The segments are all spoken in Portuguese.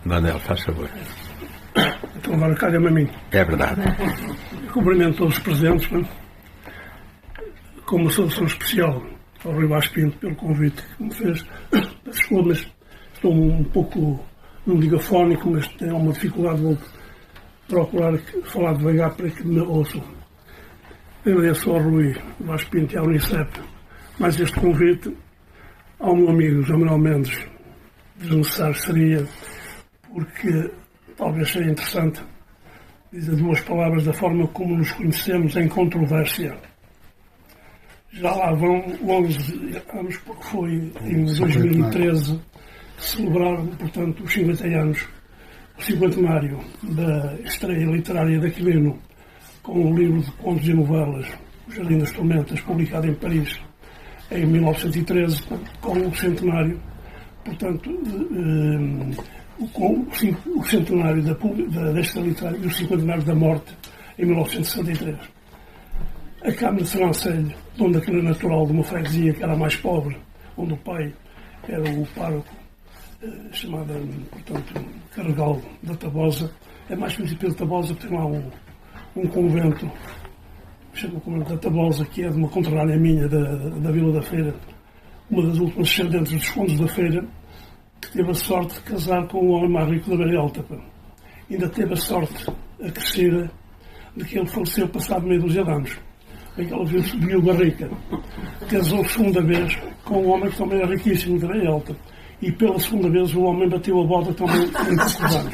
Manuel, faz favor. Então agora calha-me a mim. É verdade. Cumprimento todos os presentes, com uma saudação especial ao Rui Vaz Pinto pelo convite que me fez. Desculpa, mas estou um pouco, não digo afónico, mas tenho alguma dificuldade, vou procurar falar devagar para que me ouçam. Agradeço ao Rui Vaz Pinto e à Unicep mais este convite. Ao meu amigo João Manuel Mendes, desnecessário seria, porque talvez seja interessante dizer duas palavras da forma como nos conhecemos em controvérsia. Já lá vão 11 anos, porque foi em 2013 que celebraram, portanto, os 50 anos, o cinquentenário da estreia literária de Aquilino, com o livro de contos e novelas, O Jardim das Tormentas, publicado em Paris em 1913, com o centenário, portanto, com o centenário da estreia literária e o cinquentenário da morte em 1963. A Câmara de Sernancelho, onde aquilo é natural de uma freguesia que era a mais pobre, onde o pai era o pároco, chamada, portanto, Carregal da Tabosa, é mais conhecido pela Tabosa, porque tem lá um convento, que chama o convento da Tabosa, que é de uma conterrânea minha da Vila da Feira, uma das últimas descendentes dos condes da Feira, que teve a sorte de casar com o homem mais rico da Beira Alta. Ainda teve a sorte acrescida de que ele faleceu passado meia dúzia de anos. Ela viu rica, casou segunda vez com um homem que também era riquíssimo, de Beira Alta. E pela segunda vez o homem bateu a bota também em poucos anos.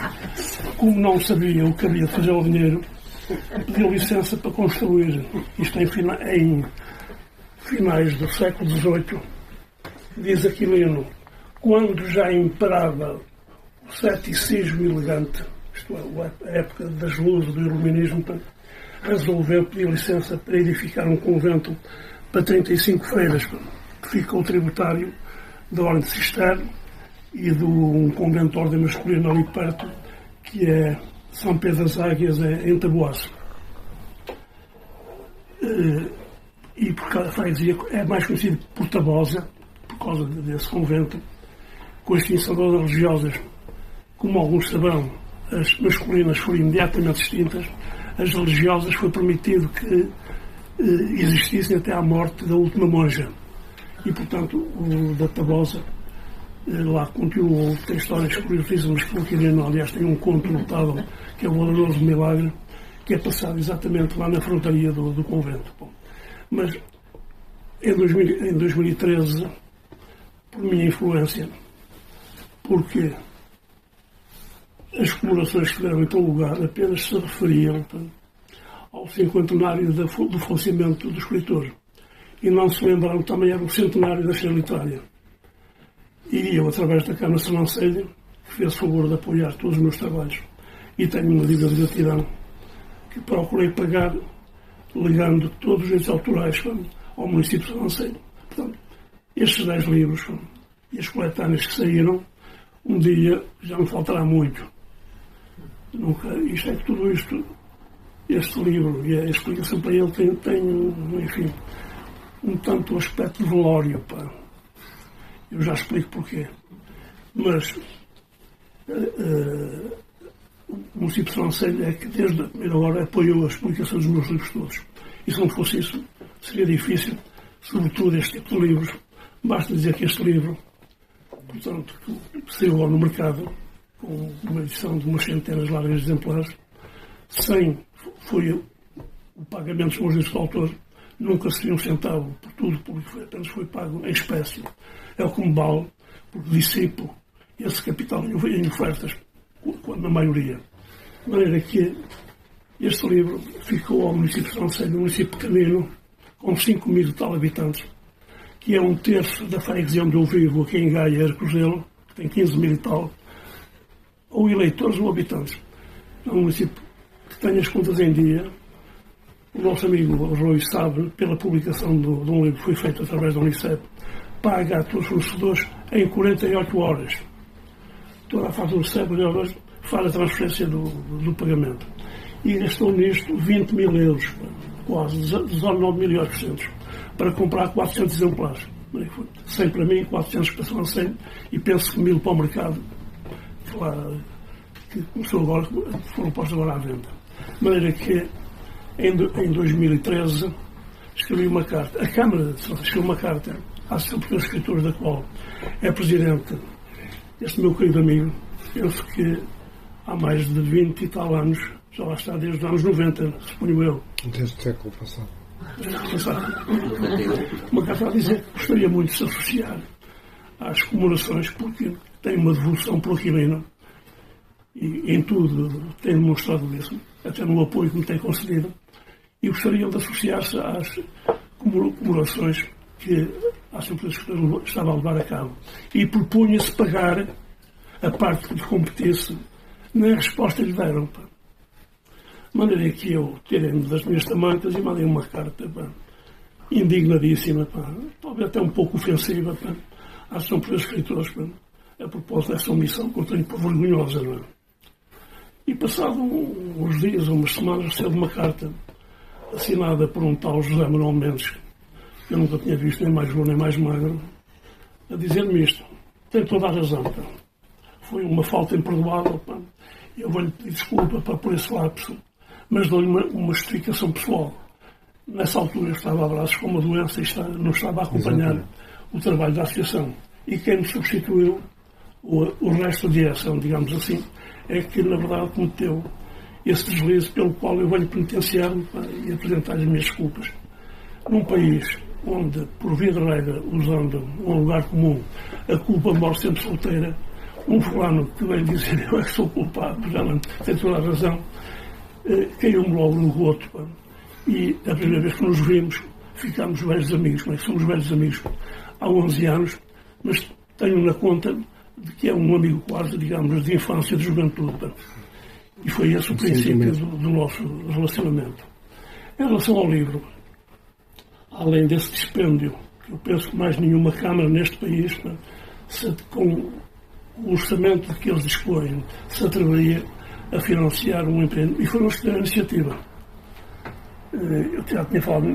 Como não sabia o que havia de fazer ao dinheiro, pediu licença para construir, isto em finais do século XVIII, diz Aquilino, quando já imperava o ceticismo elegante, isto é, a época das luzes do iluminismo, resolveu pedir licença para edificar um convento para 35 freiras, que ficou tributário da Ordem de Cister e de um convento de ordem masculina ali perto, que é São Pedro das Águias, em Taboaço. E porque a freguesia é mais conhecida por Tabosa, por causa desse convento, com a extinção das religiosas, como alguns saberão, as masculinas foram imediatamente extintas, as religiosas foi permitido que existissem até à morte da última monja. E, portanto, o da Tabosa lá continuou, tem histórias curiosíssimas que o Aquilino, aliás, tem um conto notável, que é o Valoroso Milagre, que é passado exatamente lá na frontaria do convento. Bom, mas, em 2013, por minha influência, porque as comemorações que deram então lugar apenas se referiam ao cinquentenário do falecimento do escritor. E não se lembraram que também era o centenário da estreia literária. E eu, através da Câmara de Sernancelho, fiz o favor de apoiar todos os meus trabalhos. E tenho uma dívida de gratidão que procurei pagar ligando todos os direitos autorais ao município de Sernancelho. Portanto, estes 10 livros e as coletâneas que saíram, um dia já me faltará muito. Nunca, isto é que tudo isto, este livro e a explicação para ele tem enfim, um tanto aspecto de velório. Eu já explico porquê. Mas o município de Sernancelho é que desde a primeira hora apoiou a explicação dos meus livros todos. E se não fosse isso, seria difícil, sobretudo este tipo de livros. Basta dizer que este livro, portanto, saiu no mercado com uma edição de umas centenas largas de exemplares, foi o pagamento dos meus direitos de autor, nunca se um centavo por tudo, porque apenas foi pago em espécie. É o que me vale, porque dissipo esse capital em ofertas, na maioria. De maneira que este livro ficou ao município de Sernancelho, um município pequenino, com 5.000 e tal habitantes, que é um terço da freguesia onde eu vivo, aqui em Gaia, Arcozelo, que tem 15.000 e tal, ou eleitores ou habitantes. É um município que tem as contas em dia. O nosso amigo Rui sabe, pela publicação de um livro que foi feito através da Unicep, paga a todos os fornecedores em 48 horas. Toda a fatura do CEP faz a transferência do pagamento. E gastou nisto 20 mil euros, quase 19.800, para comprar 400 exemplares. 100 para mim, 400 para Sernancelho, e penso que 1000 para o mercado. Lá, que começou agora, foram postos agora à venda. De maneira que, em 2013, escrevi uma carta. A Câmara escreveu uma carta à Associação Portuguesa de Escritores, da qual é presidente este meu querido amigo. Penso que há mais de 20 e tal anos, já lá está desde os anos 90, suponho eu. Desde o século passado. Uma carta a dizer que gostaria muito de se associar às comemorações, porque tem uma devoção pelo Aquilino e em tudo tem demonstrado isso, até no apoio que me tem concedido, e gostariam de associar-se às comemorações que a Assembleia estava a levar a cabo. E propunha-se pagar a parte que lhe competisse na resposta que lhe deram. Pá. De maneira que eu tirei-me das minhas tamancas e mandei uma carta, pá, indignadíssima, pá, talvez até um pouco ofensiva, pá, à Associação Portuguesa de Escritores, pá, a propósito dessa omissão que eu tenho por vergonhosa. Não é? E passado uns dias, umas semanas, recebo uma carta assinada por um tal José Manuel Mendes, que eu nunca tinha visto, nem mais gordo nem mais magro, a dizer-me isto. Tem toda a razão, pá. Foi uma falta imperdoável, pá. Eu vou-lhe pedir desculpa, pá, por esse lapso, mas dou-lhe uma justificação pessoal. Nessa altura eu estava a braços com uma doença e não estava a acompanhar o trabalho da associação. E quem me substituiu, o resto da direção, digamos assim, é que na verdade cometeu esse deslize pelo qual eu venho penitenciar-me, pá, e apresentar as minhas desculpas. Num país onde, por via de regra, usando um lugar comum, a culpa morre sempre solteira, um fulano que vem dizer eu é que sou culpado, já não tem toda a razão, caiu-me logo no roto. Pá. E a primeira vez que nos vimos, ficámos velhos amigos, como é que somos velhos amigos há 11 anos, mas tenho na conta de que é um amigo quase, digamos, de infância, de juventude. Pá. E foi esse o princípio do nosso relacionamento. Em relação ao livro, além desse dispêndio, que eu penso que mais nenhuma Câmara neste país, pá, com o orçamento de que eles dispõem, se atreveria a financiar um empreendimento. E foi uma excelente iniciativa. Eu já tinha falado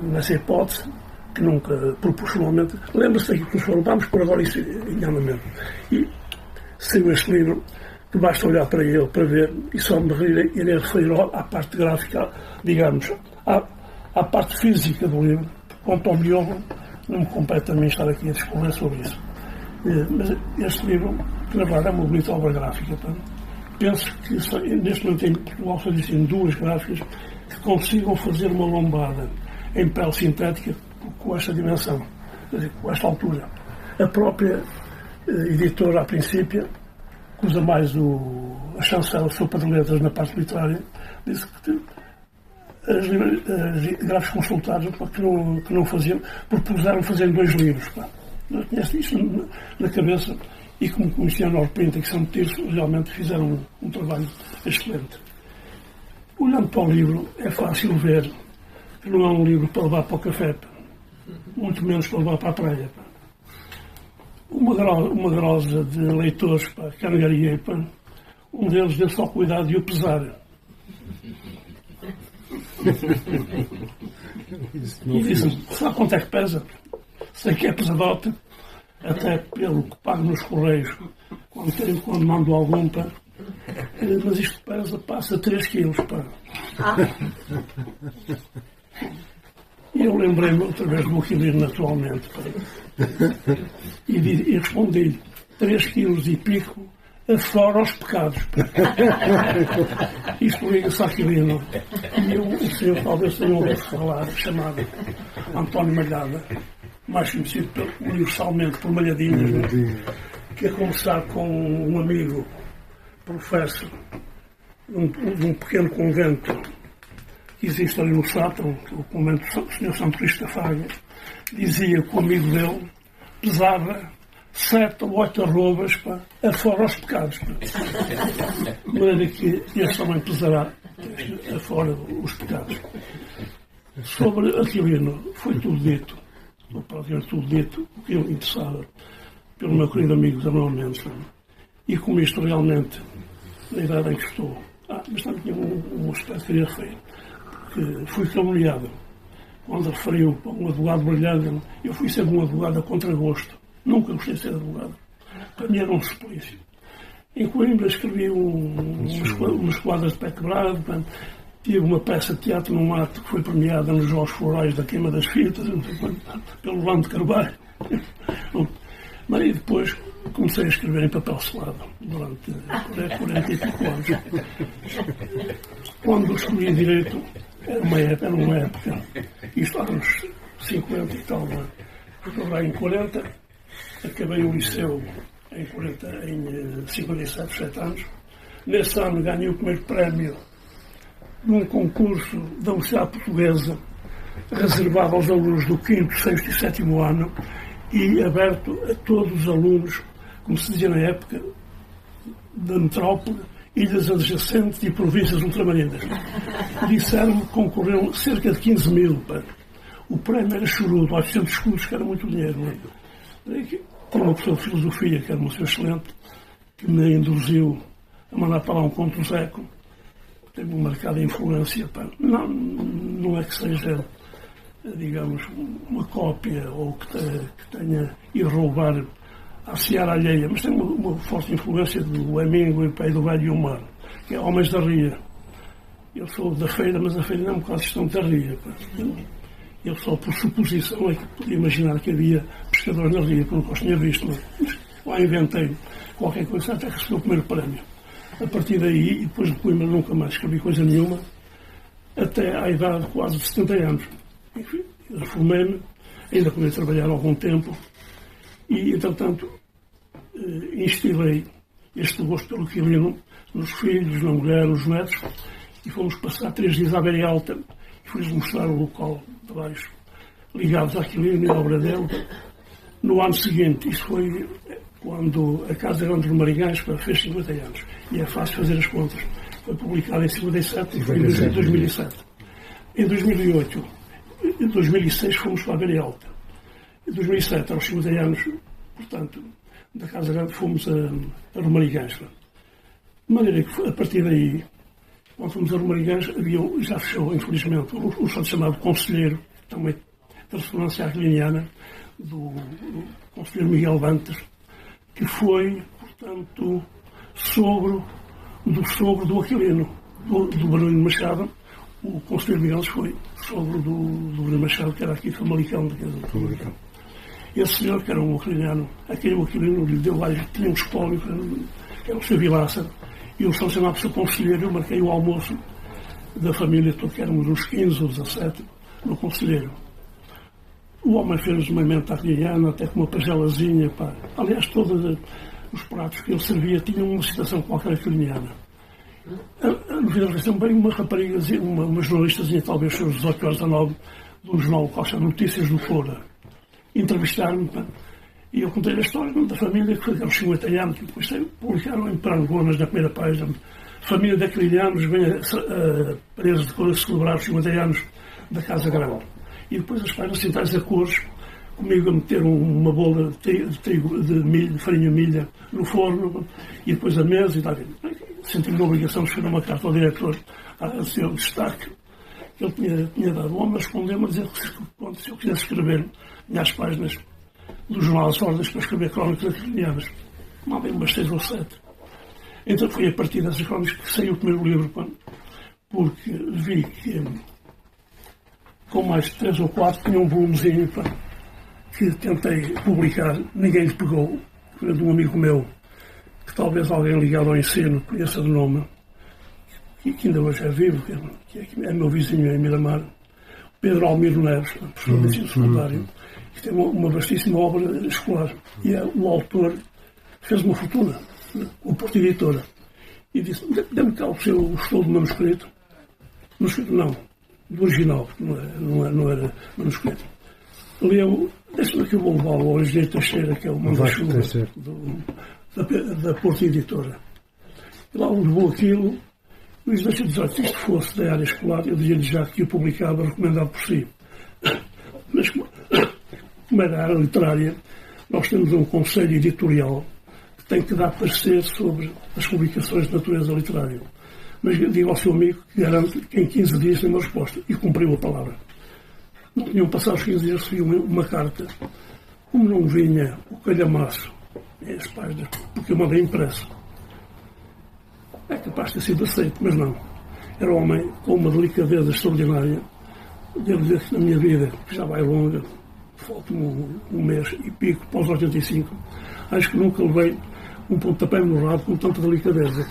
nessa hipótese, que nunca proporcionalmente. Lembra-se daquilo que nos falou, vamos por agora isso em andamento. E saiu este livro, que basta olhar para ele para ver, e só me irei referir à parte gráfica, digamos, à parte física do livro. Quanto ao miolo, não me compete a mim estar aqui a discorrer sobre isso. Mas este livro, que na verdade é uma bonita obra gráfica, tá? Penso que neste momento em Portugal só existem 2 gráficas que consigam fazer uma lombada em pele sintética com esta dimensão, quer dizer, com esta altura. A própria editora, a princípio, que usa mais a chancela, sopa de letras na parte literária, disse que as gráficos consultados que não faziam, propuseram fazer 2 livros. Pá. Eu tinha isto na cabeça e como conheciam a Norprinta, que são Tirso, realmente fizeram um trabalho excelente. Olhando para o livro, é fácil ver que não é um livro para levar para o café, pá. Muito menos para levar para a praia. Pá. Uma grosa de leitores, pá, que angariei, pá. Um deles deu só cuidado de o pesar. E disse-me, sabe quanto é que pesa? Sei que é pesadote, até pelo que pago nos correios, quando mando algum, pá. Mas isto passa 3 quilos, pá. E eu lembrei-me outra vez do Aquilino naturalmente, pá. E respondi-lhe, 3 quilos e pico, afora os pecados, pá. Isto liga-se a Aquilino. E o senhor talvez tenha ouvido falar, chamado António Malhada, mais conhecido universalmente por Malhadinhas, né? Que a conversar com um amigo, professor, de um pequeno convento que existe ali no Sátão, o convento do Senhor Santo Cristo da Faga, dizia que o amigo dele pesava 7 ou 8 arrobas, pá, afora os pecados. De maneira que este também pesará afora os pecados. Sobre Aquilino, foi tudo dito. Praticamente tudo dito, o que eu interessava pelo meu querido amigo Samuel Mendes. E como isto realmente, na idade em que estou, mas também tinha um aspecto que queria referir, porque fui caluniado. Quando referiu para um advogado brilhante, eu fui sempre um advogado a contragosto. Nunca gostei de ser advogado. Para mim era um suplício. Em Coimbra escrevi umas quadras de pé quebrado, tive uma peça de teatro num ato que foi premiada nos Jogos Florais da Queima das Fitas, pelo Lando de Carvalho. Mas e depois comecei a escrever em papel selado durante 40 e pouco anos. Quando escolhi Direito, era uma época, isto há uns 50 e tal, em 40, acabei o liceu em 57, 7 anos. Nesse ano ganhei o primeiro prémio num concurso da Universidade Portuguesa, reservado aos alunos do 5º, 6º e 7º ano e aberto a todos os alunos, como se dizia na época, da metrópole, ilhas adjacentes e províncias ultramarinas. Disseram-me que concorreram cerca de 15 mil. O prémio era chorudo, 800 escudos, que era muito dinheiro. Tinha uma pessoa de filosofia, que era uma pessoa excelente, que me induziu a mandar para lá um conto Zeco, que teve uma marcada influência. Não é que seja, digamos, uma cópia ou que tenha ido roubar à seara alheia, mas tem uma forte influência do Hemingway e do Velho e o Mar, que é Homens da Ria. Eu sou da Feira, mas a Feira não é um bocado questão da Ria. Eu só por suposição é que podia imaginar que havia pescadores na Ria, que eu nunca os tinha visto. Mas lá inventei qualquer coisa até que recebi o primeiro prémio. A partir daí, e depois de Coimbra, nunca mais escrevi coisa nenhuma, até à idade de quase de 70 anos. Enfim, reformei-me, ainda pude trabalhar algum tempo, e, entretanto, instilei este gosto pelo quilino nos filhos, na mulher, nos netos, e fomos passar 3 dias à Beira Alta, e fui-lhes mostrar o local de baixo, ligados àquilino e à obra dele. No ano seguinte, isso foi quando a Casa Grande de Marigães fez 50 anos, e é fácil fazer as contas. Foi publicada em 57 e foi em 2007. Em 2008, em 2006 fomos para a Beira Alta. Em 2007, aos 50 anos, portanto, da Casa Grande, fomos a Romarigães. De maneira que, a partir daí, quando fomos a Romarigães, já fechou, infelizmente, o chamado Conselheiro, também da ressonância aquiliniana, do Conselheiro Miguel Dantas, que foi, portanto, sogro do Aquilino, do Barulho Machado. O Conselheiro Miguel foi sogro do Barulho Machado, que era aqui de Famalicão, Famalicão. Esse senhor, que era um aquiliniano, o Aquilino lhe deu lá, tinha um espólio, que era o Sr. Vilaça, e eu só chamava-se o Conselheiro. Eu marquei o almoço da família, que éramos uns 15 ou 17, no Conselheiro. O homem fez uma menta aquiliniana, até com uma pagelazinha. Aliás, todos os pratos que ele servia tinham uma citação qualquer aquiliniana. No final da também uma raparigazinha, uma jornalistazinha, talvez seus 18 horas a 9, de um jornal qualquer, Notícias do Fora, entrevistaram-me, e eu contei a história da família, que foi aos 50 anos, que depois publicaram em Parangonas, na primeira página, família de aquilinianos vem a Paredes de Cor a celebrar os 50 anos da Casa Grande. E depois as páginas centrais a cores, comigo a meter uma bola de trigo, de milho, de farinha milha, no forno, e depois a mesa e tal. Senti-me a obrigação de escrever uma carta ao diretor a agradecer o destaque que ele tinha dado. O homem respondeu-me a dizer que se eu quisesse escrever às páginas do jornal As Ordens para escrever crónicas aquilinianas, mandei umas 6 ou 7. Então foi a partir dessas crónicas que saiu o primeiro livro, porque vi que com mais 3 ou 4 tinha um volumezinho que tentei publicar, ninguém lhe pegou. Foi de um amigo meu, que talvez alguém ligado ao ensino conheça de nome, que ainda hoje é vivo, que é meu vizinho em Miramar, Pedro Almiro Neves, professor de ensino secundário, que tem uma vastíssima obra escolar. E o autor fez uma fortuna, o Porto Editora, e disse: dê-me cá o estudo do manuscrito. Manuscrito não, do original, não era manuscrito. Leu, deixa-me aqui, eu vou levá-lo ao engenheiro Teixeira, que é o manda-chuva da Porto Editora. E lá levou aquilo. Mas deixa-me dizer, se isto fosse da área escolar, eu dizia-lhe já que eu publicava recomendado por si. Mas como é da área literária, nós temos um conselho editorial que tem que dar parecer sobre as publicações de natureza literária. Mas digo ao seu amigo que garante que em 15 dias tem uma resposta. E cumpriu a palavra. Não tinham passado os 15 dias, recebi uma carta. Como não vinha o calhamaço, as páginas, porque eu mandei impresso. é capaz de ter sido aceito, mas não. Era um homem com uma delicadeza extraordinária. Devo dizer que na minha vida, que já vai longa, falta-me um mês e pico para os 85, acho que nunca levei um pontapé no rabo com tanta delicadeza.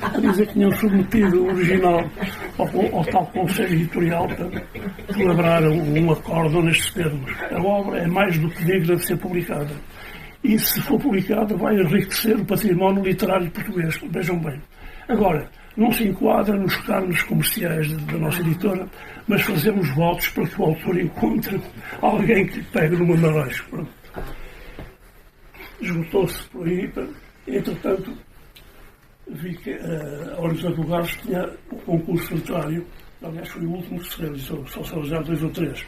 A dizer que tinham submetido o original ao tal Conselho Editorial para elaborar um acórdão nestes termos. A obra é mais do que digna de ser publicada. E, se for publicada, vai enriquecer o património literário português. Vejam bem. Agora, não se enquadra nos cânones comerciais da nossa editora, mas fazemos votos para que o autor encontre alguém que lhe pegue no mundo abaixo. Esgotou-se por aí. Entretanto, vi que a Universidade do Gás tinha o concurso literário. Aliás, foi o último que se realizou, só se realizaram 2 ou 3.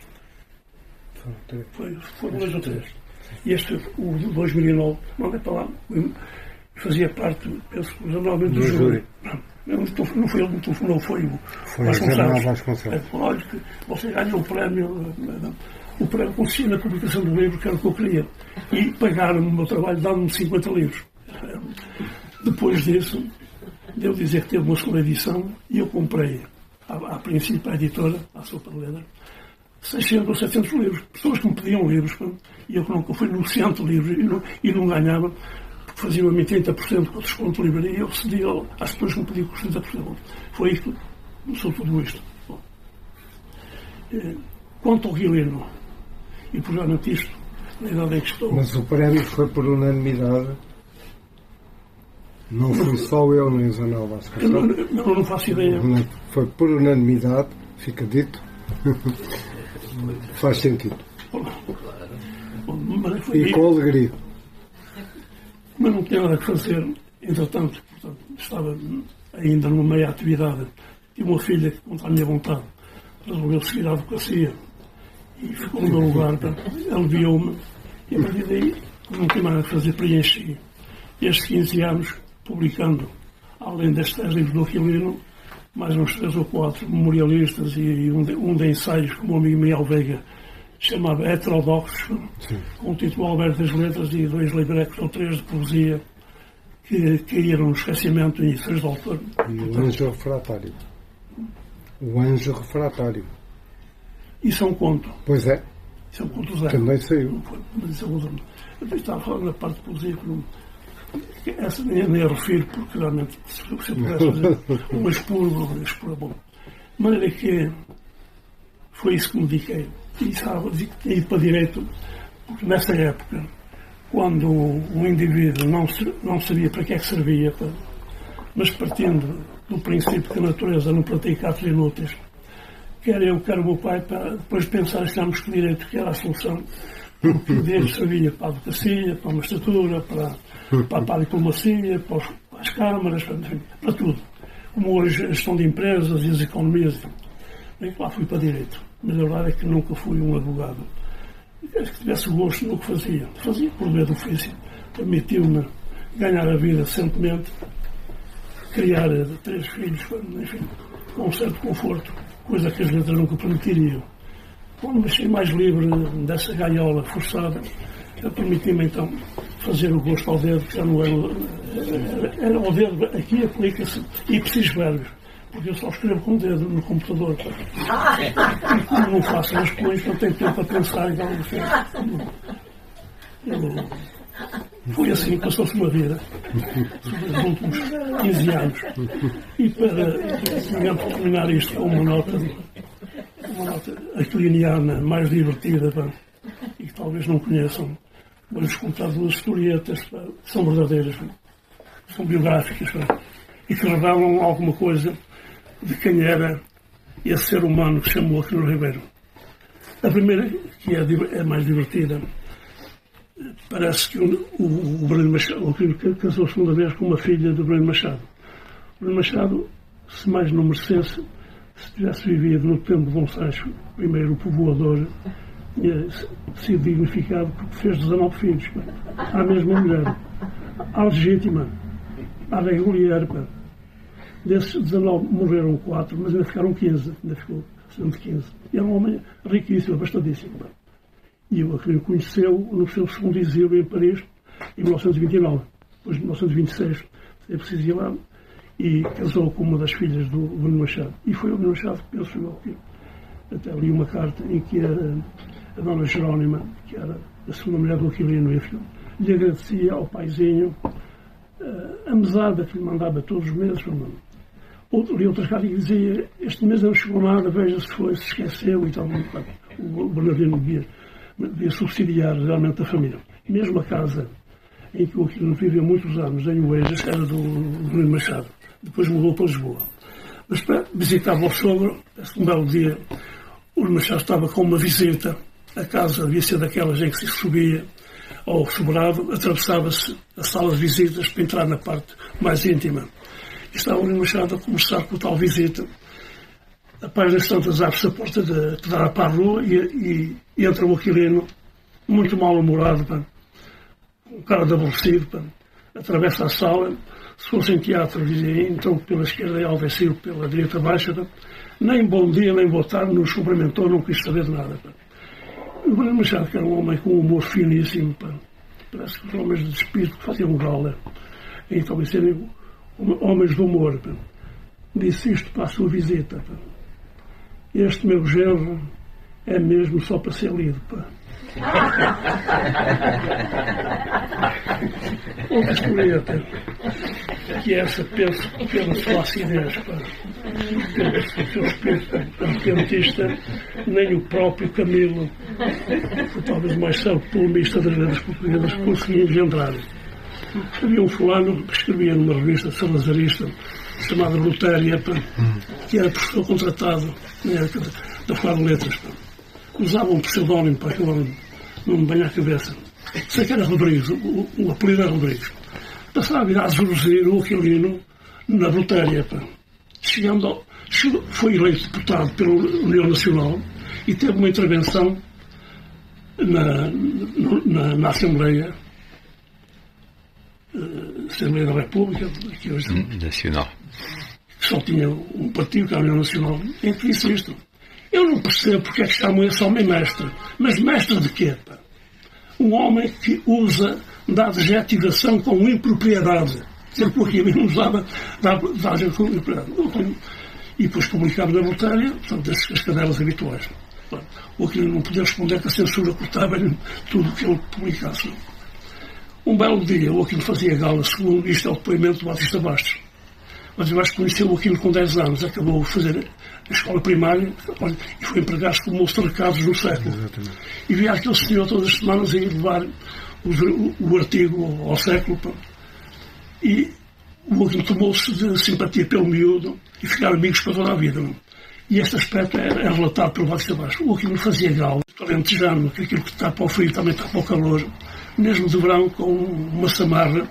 Foram 2 ou 3. E este, o de 2009, mandei para lá, fazia parte, penso, normalmente do júri. Não foi ele que me telefonou, foi o Vasconcelos. Olha, que você ganhou o prémio consistia na publicação do livro, que era o que eu queria. E pagaram-me o meu trabalho, dando-me 50 livros. Depois disso, devo dizer que teve uma segunda edição e eu comprei, a princípio, a editora, a Sopa de Letras, 600 ou 700 livros. Pessoas que me pediam livros, e eu que nunca fui negociante de livros e não ganhava, porque faziam-me 30% com o desconto de livraria, e eu cedia às pessoas que me pediam com 30%. Foi aí que começou tudo isto. Bom, quanto ao Guilherme, e provavelmente isto, na idade em que estou... Mas o prémio foi por unanimidade. Não fui só eu, nem o Zé Vasconcelos. Eu não faço ideia. Foi por unanimidade, fica dito. Faz sentido. E com alegria. Mas não tinha nada a fazer. Entretanto, estava ainda numa meia atividade. Tinha uma filha que, contra a minha vontade, resolveu seguir a advocacia e ficou no meu lugar. Ela viu-me e, a partir daí, não tinha nada a fazer, preenchi estes 15 anos publicando, além destes 10 livros do Aquilino, mais uns 3 ou 4 memorialistas e um de ensaios que o meu amigo Miguel Veiga chamava Heterodoxos, com o título Alberto das Letras, e 2 livrecos ou 3 de poesia que caíram no esquecimento em edições de autor. E o Anjo Refratário. O Anjo Refratário. Isso é um conto. Pois é. Isso é um conto zero. Também saiu. Mas isso é um conto. Eu estava falando da parte de poesia que essa nem a refiro, porque realmente se eu pudesse fazer uma expura bom. De maneira que foi isso que me dediquei. E sabe, tinha ido para direito, porque nessa época, quando o indivíduo não sabia para que é que servia, mas partindo do princípio que a natureza não pratica atos inúteis, quer eu, quer o meu pai, para depois pensar, achámos que direito que era a solução, porque o direito servia para a advocacia, para a magistratura, para a diplomacia, para as câmaras, para tudo. Como hoje a gestão de empresas e as economias. Bem, lá fui para direito. Mas a verdade é que nunca fui um advogado. Acho que tivesse gosto no que fazia. Fazia por meio do ofício. Permitiu-me ganhar a vida recentemente, criar 3 filhos, enfim, com um certo conforto, coisa que as letras nunca permitiriam. Quando me achei mais livre dessa gaiola forçada, eu permiti-me então fazer o gosto ao dedo, que já não era ao dedo, aqui aplica-se ipsis verbis, porque eu só escrevo com o dedo no computador. E como não faço as coisas, não tenho tempo para pensar e tal. Foi assim que passou-se uma vida, sobre os últimos 15 anos. E para terminar isto com uma nota aquiliniana mais divertida, e que talvez não conheçam, vou-lhes contar 2 historietas que são verdadeiras, são biográficas, e que revelam alguma coisa de quem era esse ser humano que se chamou Aquilino Ribeiro. A primeira, que é mais divertida, parece que o Breno Machado, casou a segunda vez com uma filha do Breno Machado. O Breno Machado, se mais não merecesse, se tivesse vivido no tempo de Dom Sancho I, o povoador, tinha sido dignificado porque fez 19 filhos. À mesma mulher, à legítima, à regular. Desses 19 morreram 4, mas ainda ficaram 15, ainda ficou 115. E era um homem riquíssimo, bastadíssimo. E o Aquilino conheceu no seu segundo exílio em Paris, em 1929. Depois de 1926, é preciso ir lá. e casou com uma das filhas do Bruno Machado. E foi o Bruno Machado que penso que até li uma carta em que a dona Jerónima, que era a segunda mulher do Aquilino, lhe agradecia ao paizinho a mesada que lhe mandava todos os meses. Li outra carta que dizia: este mês não chegou nada, veja se foi, se esqueceu e tal. O Bernardino devia subsidiar realmente a família. Mesmo a casa em que o Aquilino viveu muitos anos, em Oeiras, era do Bruno Machado. Depois mudou para Lisboa. Mas visitava o sogro, um belo dia, o Bruno Machado estava com uma visita. A casa devia ser daquelas em que se subia ao sobrado, atravessava-se a sala de visitas para entrar na parte mais íntima. E estava o Bruno Machado a conversar com tal visita. A páginas tantas abre-se a porta que dá para a rua e entra o Aquilino, muito mal-humorado, um cara de aborrecido, atravessa a sala. Se fosse em teatro, dizia, então pela esquerda é Alvecil, pela direita baixa, nem bom dia, nem boa tarde, nos cumprimentou, não quis saber de nada. O Bruno Machado, que era um homem com um humor finíssimo, parece que os homens de espírito que faziam gala, então serem homens de humor, disse isto para a sua visita. Este meu genro é mesmo só para ser lido. Outra historieta, que essa, penso, pela sua acidez, pelo seu espírito repentista, nem o próprio Camilo, foi talvez o mais sábio polemista das letras portuguesas, conseguia engendrar. Havia um fulano que escrevia numa revista salazarista chamada Lutéria, que era professor contratado da Faculdade de Letras. Usava um pseudónimo para que não me banha a cabeça. Sei que era Rodrigues, o apelido era Rodrigues. Passava a vir a zuruzir o Aquilino na Lutéria. Foi eleito deputado pela União Nacional e teve uma intervenção na Assembleia da República, que hoje Nacional, que só tinha um partido, que era a União Nacional, em que disse isto. Eu não percebo porque é que chamam esse homem mestre. Mas mestre de quê? Um homem que usa da adjetivação com impropriedade. Dizer que o Aquilino usava da adjetivação com impropriedade. E depois publicava na Lutéria, portanto, as cadelas habituais. O Aquilino não podia responder que a censura cortava-lhe tudo o que ele publicasse. Um belo dia, o Aquilino fazia gala, segundo isto é o depoimento do Batista Bastos. O Batista Bastos conheceu o Aquilino com 10 anos, acabou de fazer a escola primária e foi empregado como moço de recados no século. Exatamente. E via aquele senhor todas as semanas a ir levar o artigo ao século. E o Aquilino tomou-se de simpatia pelo miúdo e ficaram amigos para toda a vida. E este aspecto é relatado pelo Batista Bastos. O Aquilino fazia gala, alentejano, que aquilo que está para o frio também está para o calor, mesmo de verão, com uma samarra,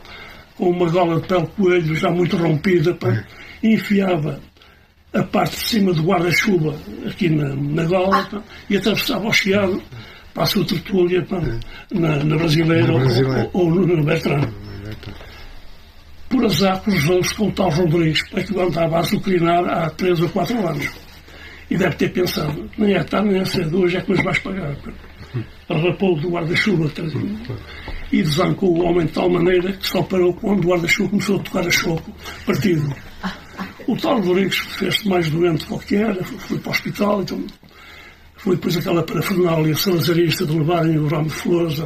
com uma gola de pele de coelho já muito rompida, enfiava a parte de cima do guarda-chuva aqui na gola e atravessava o chiado para a sua tertúlia na Brasileira ou no Bertrand. Por azar, cruzou-se com o tal Rodrigues, que andava a azucrinar há 3 ou 4 anos. E deve ter pensado, nem é tarde nem é cedo, hoje é que nos vais pagar. Arrapou do guarda-chuva e desancou o homem de tal maneira que só parou quando o guarda-chuva começou a tocar a choco, partido. O tal Rodrigues fez-se mais doente qualquer, foi para o hospital, então foi depois aquela parafernália salazarista de levarem o ramo de flores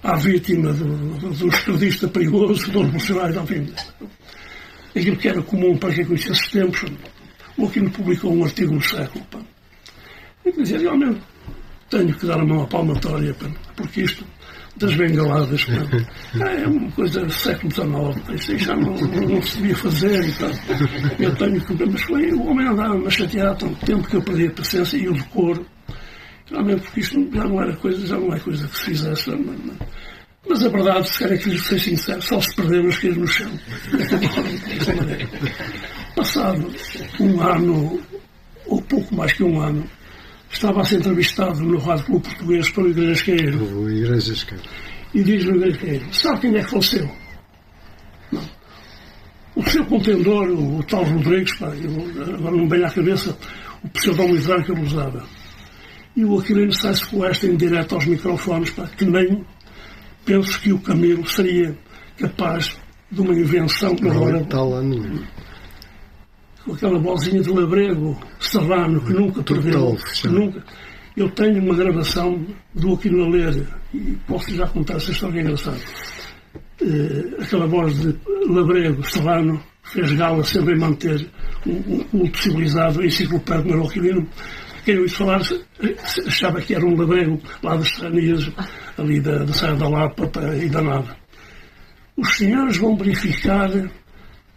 à vítima do esquerdista perigoso, do revolucionário, enfim. Aquilo que era comum para quem conhecia esses tempos. O Aquilino publicou um artigo no século. E dizia, realmente, tenho que dar a mão à palmatória, porque isto das bengaladas é uma coisa do século XIX, isso já não se devia fazer e tal. Eu tenho que... Mas foi, o homem andava-me a chatear tanto tempo que eu perdi a paciência e o decoro. Realmente, porque isto já não é coisa que se fizesse. Mas a verdade, se querem que lhes seja sincero, só se perderam os caídos no chão. Passado um ano, ou pouco mais que um ano, estava a ser entrevistado no Rádio Clube Português pelo Igrejas Queiro. E diz-lhe o Igrejas Queiro, sabe quem é que faleceu? Não. O seu contendor, o tal Rodrigues, agora não me vem à cabeça o pseudónimo literário que ele usava. E o Aquilino sai-se com esta em direto aos microfones, que nem penso que o Camilo seria capaz de uma invenção que agora... com aquela bolsinha de labrego serrano que nunca perdeu. Nunca. Eu tenho uma gravação do Aquino a ler, e posso já contar essa história engraçada. Aquela voz de labrego serrano fez gala sempre em manter um culto civilizado, enciclopédico no Aquilino. Quem ouviu falar achava que era um labrego lá das serranias, ali da Serra da Lapa e da Nada. Os senhores vão verificar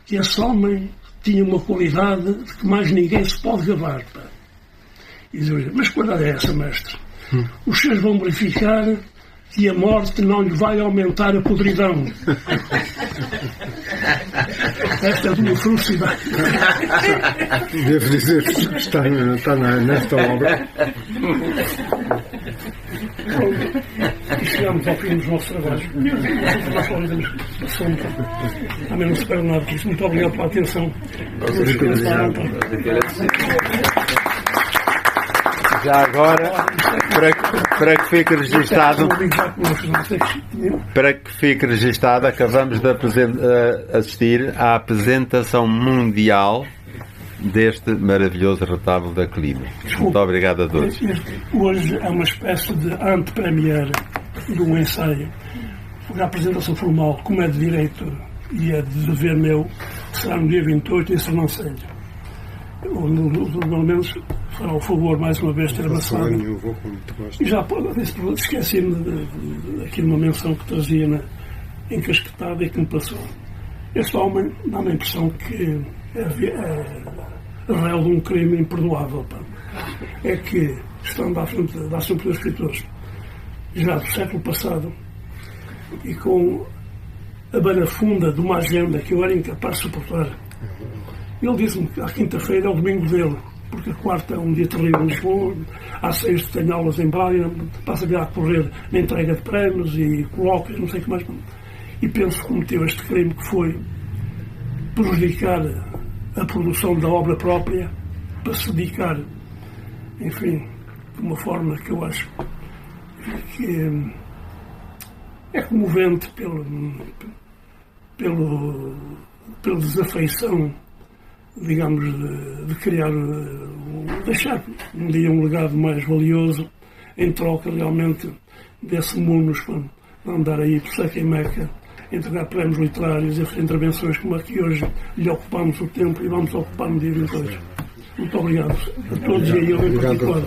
que esse homem tinha uma qualidade de que mais ninguém se pode gabar. Pá. E dizia, mas qual é essa, mestre? Os senhores vão verificar que a morte não lhe vai aumentar a podridão. Esta é de uma felicidade. Devo dizer que está nesta obra. E chegamos ao fim dos nossos trabalhos. Também não se espera nada disso. Muito obrigado pela atenção. Já agora, para que fique registado, acabamos de assistir à apresentação mundial deste maravilhoso retábulo da Colina. Muito obrigado a todos. Hoje é uma espécie de ante-premiere de um ensaio. A apresentação formal, como é de direito e é de dever meu, será no dia 28 em Sernancelho. Pelo menos fará o favor mais uma vez de ter abraçado. E já esqueci-me aqui de uma menção que trazia encasquetada e que me passou. Este homem dá-me a impressão que é réu de um crime imperdoável. Pá. É que, estando à frente da Assembleia dos Escritores, já do século passado, e com a barafunda de uma agenda que eu era incapaz de suportar, ele disse-me que à quinta-feira é o domingo dele, porque a quarta é um dia terrível em Lisboa, à sexta tem aulas em Bahia, passa a correr na entrega de prémios e colóquios, não sei o que mais. E penso que cometeu este crime, que foi prejudicar a produção da obra própria para se dedicar, enfim, de uma forma que eu acho que é comovente pela desafeição, digamos, de criar, deixar um dia um legado mais valioso em troca realmente desse munus, para não andar aí por seca e meca, entregar prémios literários e intervenções como a que hoje lhe ocupamos o tempo e vamos ocupar no dia 22. Muito obrigado a todos e a ele em particular.